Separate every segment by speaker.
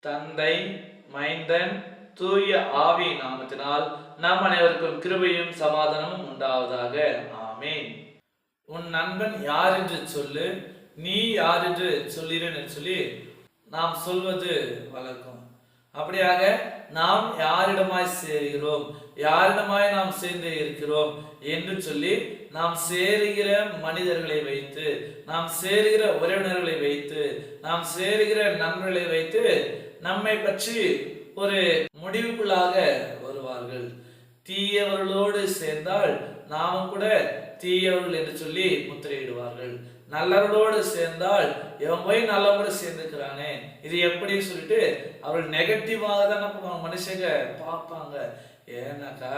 Speaker 1: தந்தை, மைந்தன், தூய ஆவி நாமத்தினால் நம் அனைவருக்கும் கிருபையும் சமாதானமும் உண்டாவதாக. ஆமேன். உன் நண்பன் யார் என்று சொல்லு, நீ யார் என்று சொல்லிறேன்னு சொல்லி நாம் சொல்வது வழக்கம். அப்படியாக நாம் யாரிடமாய் சேர்கிறோம், யாரிடமாய் நாம் சேர்ந்து இருக்கிறோம் என்று சொல்லி நாம் சேருகிற மனிதர்களை வைத்து, நாம் சேருகிற உறவினர்களை வைத்து, நாம் சேருகிற நண்பர்களை வைத்து நம்மை பற்றி ஒரு முடிவுக்குள்ளாக வருவார்கள். தீயவர்களோடு சேர்ந்தால் நாமும் கூட தீயவர்கள் என்று சொல்லி முத்திரையிடுவார்கள். நல்லவர்களோடு சேர்ந்தால் இவன் போய் நல்லவங்களோட சேர்ந்துக்கிறானே, இது எப்படி சொல்லிட்டு அவர்கள் நெகட்டிவாக தான் மனுஷங்க பார்ப்பாங்க. ஏன்னாக்கா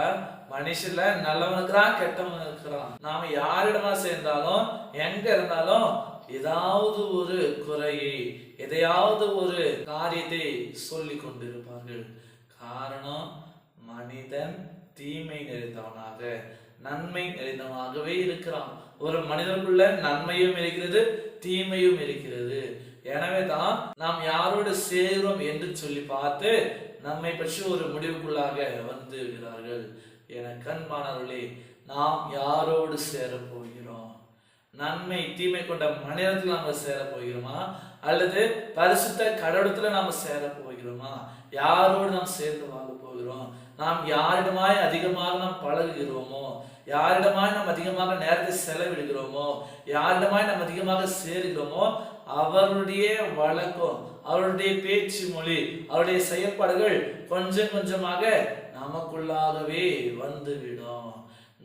Speaker 1: மனுஷன்ல நல்லவன் இருக்கிறான், கெட்டவன் இருக்கிறான். நாம யாரிடமா சேர்ந்தாலும் எங்க இருந்தாலும் ஏதாவது ஒரு குறையை, எதையாவது ஒரு காரியத்தை சொல்லி கொண்டிருப்பார்கள். காரணம், மனிதன் தீமை நிறைந்தவனாக நன்மை நிறைந்தவனாகவே இருக்கிறான். ஒரு மனிதனுக்குள்ள நன்மையும் இருக்கிறது, தீமையும் இருக்கிறது. எனவே தான் நாம் யாரோடு சேர்கிறோம் என்று சொல்லி பார்த்து நம்மை பற்றி ஒரு முடிவுக்குள்ளாக வந்து விடுகிறார்கள். என கண்பானவர்களே, நாம் யாரோடு சேர போகிறோம்? நன்மை தீமை கொண்ட மனிதத்தில் நாம சேர போகிறோமா, அல்லது பரிசுத்த கடவுளத்துல நாம சேர போகிறோமா? யாரோடு நாம் சேர்ந்து வாழ போகிறோம்? நாம் யாரிடமாய் அதிகமாக நாம் பழகுகிறோமோ, யாரிடமாய் நாம் அதிகமாக நேரத்தை செலவிடுகிறோமோ, யாரிடமாய் நாம் அதிகமாக சேர்கிறோமோ, அவருடைய வழக்கம், அவருடைய பேச்சு மொழி, அவருடைய செயல்பாடுகள் கொஞ்சம் கொஞ்சமாக நமக்குள்ளாகவே வந்துவிடும்.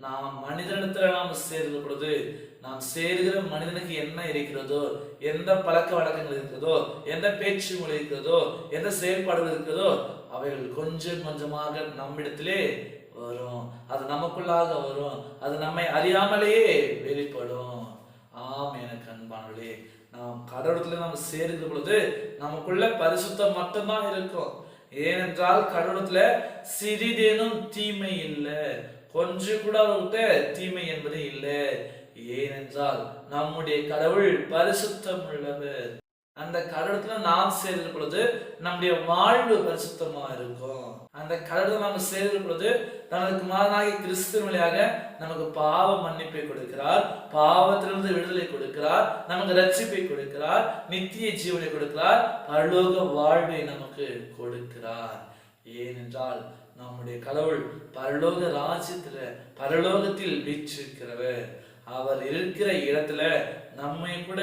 Speaker 1: நாம் மனிதனிடத்துல நாம் சேர்கிற பொழுது, நாம் சேர்கிற மனிதனுக்கு என்ன இருக்கிறதோ, எந்த பழக்க வழக்கங்கள் இருக்கிறதோ, எந்த பேச்சு மொழி இருக்கிறதோ, எந்த செயல்பாடுகள் இருக்கிறதோ, அவைகள் கொஞ்சம் கொஞ்சமாக நம்மிடத்திலே வரும். அது நமக்குள்ளாக வரும். அது நம்மை அறியாமலேயே வெளிப்படும். ஆம் எனக்கு அன்பானவர்களே, நாம் கடவுளத்துல நாம் சேர்கிற பொழுது நமக்குள்ள பரிசுத்தம் மட்டும்தான் இருக்கும். ஏனென்றால் கடவுளத்துல சிறிதேனும் தீமை இல்லை, கொஞ்சம் கூட அவர்கிட்ட தீமை என்பது இல்லை. ஏனென்றால் நம்முடைய கடவுள் பரிசுத்தம் உள்ளவர். அந்த கடவுளத்துல நாம் சேர்கிற பொழுது நம்முடைய வாழ்வு பரிசுத்தமா இருக்கும். அந்த கடவுளை நாம் சேர்கிற பொழுது நமக்கு குமாரனாகிய கிறிஸ்து வழியாக நமக்கு பாவ மன்னிப்பை கொடுக்கிறார், பாவத்திலிருந்து விடுதலை கொடுக்கிறார், நமக்கு ரட்சிப்பை கொடுக்கிறார், நித்திய ஜீவனை கொடுக்கிறார், பரலோக வாழ்வை நமக்கு கொடுக்கிறார். ஏனென்றால் நம்முடைய கடவுள் பரலோக ராஜ்யத்துல, பரலோகத்தில் வீற்றிருக்கிறவர். அவர் இருக்கிற இடத்துல நம்மை கூட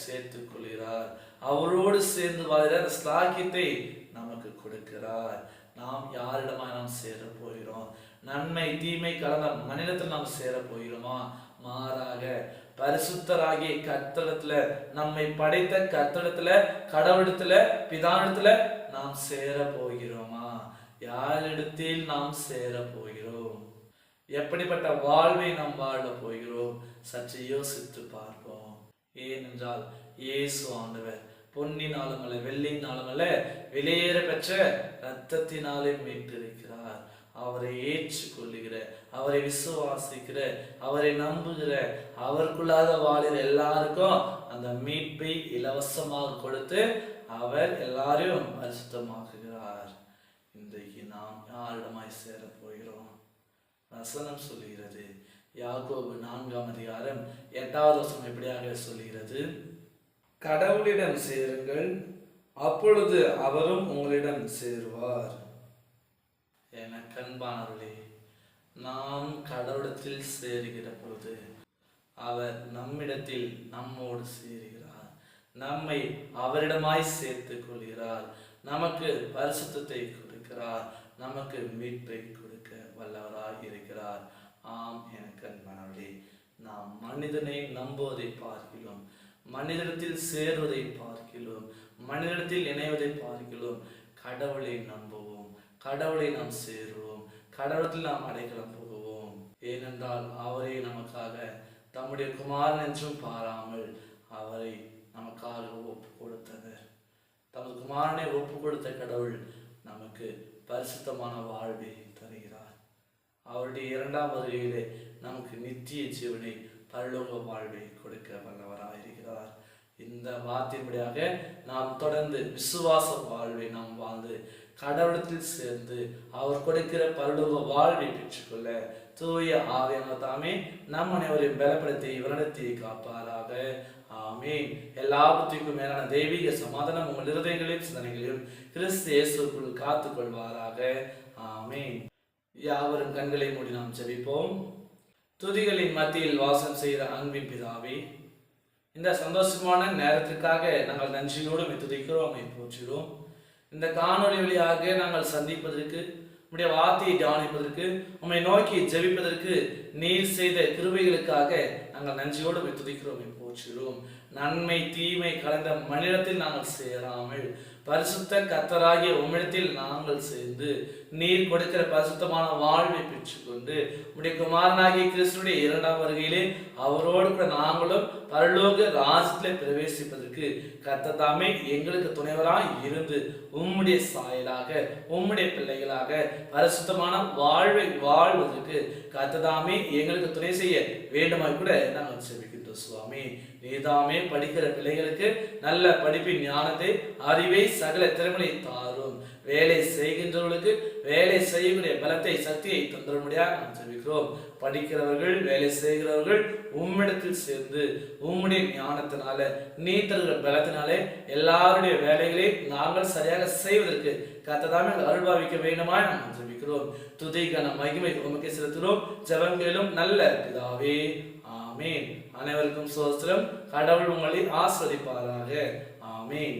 Speaker 1: சேர்த்துக் கொள்கிறார். அவரோடு சேர்ந்து வாழ்கிற ஸ்லாக்கியத்தை நமக்கு கொடுக்கிறார். நாம் யாரிடமா நாம் சேர போகிறோம்? நன்மை தீமை கலந்த மனிதத்தில் நாம் சேர போகிறோமா? மாறாக பரிசுத்தராகிய கர்த்தரிடத்துல, நம்மை படைத்த கர்த்தரிடத்துல, கடவுளிடத்துல, பிதானிடத்துல நாம் சேர போகிறோமா? யாரிடத்தில் நாம் சேர போகிறோம்? எப்படிப்பட்ட வாழ்வை நாம் வாழ போகிறோம்? சற்று யோசித்து பார்ப்போம். ஏனென்றால் இயேசு ஆண்டவர் பொன்னினாலும் அல்ல, வெள்ளினாலும் அல்ல, வெளியேற பெற்ற இரத்தத்தினாலே மீட்டிருக்கிறார். அவரை ஏற்றுக்கொள்ளுகிற, அவரை விசுவாசிக்கிற, அவரை நம்புகிற, அவருக்குள்ளாக வாழ்கிற எல்லாருக்கும் அந்த மீட்பை இலவசமாக கொடுத்து அவர் எல்லாரையும் பரிசுத்தமாக்குகிறார். இன்றைக்கு நாம் யாரிடமாய் சேர போகிறோம்? வசனம் சொல்லுகிறது, யாக்கோபு 4ஆம் அதிகாரம் 8வது வசனம் எப்படியாக சொல்லுகிறது? கடவுளிடம் சேருங்கள், அப்பொழுது அவரும் உங்களிடம் சேருவார். என கண்பானவர்களே, நாம் கடவுளத்தில் சேருகிற பொழுது அவர் நம்மிடத்தில் நம்மோடு சேருகிறார், நம்மை அவரிடமாய் சேர்த்து கொள்கிறார், நமக்கு பரிசுத்தத்தை கொடுக்கிறார், நமக்கு மீட்பை கொடுக்க வல்லவராய் இருக்கிறார். ஆம் எனக்கு அன்பானவர்களே, நாம் மனிதனை நம்புவதை பார்க்கிறோம், மனிதத்தில் சேர்வதை பார்க்கிறோம், மனிதத்தில் இணைவதை பார்க்கிறோம். கடவுளை நம்புவோம், கடவுளை நாம் சேருவோம், கடவுளத்தில் நாம் அடைக்கலம் போகுவோம். ஏனென்றால் அவரை நமக்காக தம்முடைய குமாரன் என்றும் பாராமல் அவரை நமக்காக ஒப்பு கொடுத்தவர். தமது குமாரனை ஒப்பு கொடுத்த கடவுள் நமக்கு பரிசுத்தமான வாழ்வை தருகிறார். அவருடைய 2ஆம் வருகையிலே நமக்கு நித்திய ஜீவனை, பரலோக வாழ்வை கொடுக்க வல்லவராயிருக்கிறார். இந்த வார்த்தையின்படியாக நாம் தொடர்ந்து விசுவாச வாழ்வை நாம் வாழ்ந்து கடவுளத்தில் சேர்ந்து அவர் கொடுக்கிற பரலோக வாழ்வை பெற்றுக்கொள்ள தூய ஆவியானவர் தாமே நம் அனைவரையும் பலப்படுத்தி வழிநடத்தி காப்பாராக. ஆமீன். எல்லாவற்றிற்கும் மேலான தெய்வீக சமாதானம் உங்கள் இருதயங்களையும் சிந்தனைகளையும் கிறிஸ்து இயேசுக்குள் காத்துக் கொள்வாராக. ஆமீன். யாவரும் கண்களை மூடி நாம் ஜெபிப்போம். துதிகளின் மத்தியில் வாசம் செய்கிற அன்பின் பிதாவே, இந்த சந்தோஷமான நேரத்திற்காக நாங்கள் நன்றியோடு துதிக்கிறோம், போற்றுகிறோம். இந்த காணொலி வழியாக நாங்கள் சந்திப்பதற்கு, உம்முடைய வார்த்தையை தியானிப்பதற்கு, உம்மை நோக்கி ஜெபிப்பதற்கு நீர் செய்த கிருபைகளுக்காக நாங்கள் நன்றியோடு துதிக்கிறோம், போற்றுகிறோம். நன்மை தீமை கலந்த மனிதத்தில் நாங்கள் சேராமல் பரிசுத்த கர்த்தராகிய உம்மிடத்தில் நாங்கள் சேர்ந்து நீர் கொடுக்கிற பரிசுத்தமான வாழ்வை பெற்றுக்கொண்டு உடைய குமாரனாகிய கிறிஸ்துடைய இரண்டாம் வருகையிலே அவரோடு கூட நாங்களும் பரலோக ராஜ்யத்திலே பிரவேசிப்பதற்கு கர்த்தர் தாமே எங்களுக்கு துணைவராய் இருந்து உம்முடைய சாயலாக உம்முடைய பிள்ளைகளாக பரிசுத்தமான வாழ்வை வாழ்வதற்கு கர்த்தர் தாமே எங்களுக்கு துணை செய்ய வேண்டுமாய் கூட நாங்கள் செபிக்கின்றோம். சுவாமி, நீதாமே படிக்கிற பிள்ளைகளுக்கு நல்ல படிப்பின் ஞானத்தை, அறிவை, சகல திறமையை தாரும். வேலை செய்கின்றவர்களுக்கு வேலை செய்யக்கூடிய பலத்தை, சக்தியை தந்துட முடியாது நாம் தெரிவிக்கிறோம். படிக்கிறவர்கள், வேலை செய்கிறவர்கள் உம்மிடத்தில் சேர்ந்து உம்முடைய ஞானத்தினால நீ தருகிற பலத்தினாலே எல்லாருடைய வேலைகளை நாங்கள் சரியாக செய்வதற்கு கர்த்ததாமே அருள்பாவிக்க வேண்டுமா நாம் தெரிவிக்கிறோம். துதிக்கான மகிமை உமக்கு செலுத்துகிறோம். ஜெபங்களிலும் நல்ல பிதாவே, ஆமீன். அனைவருக்கும் ஸ்தோத்திரம். கடவுள் உங்களை ஆசீர்வதிப்பாராக. ஆமீன்.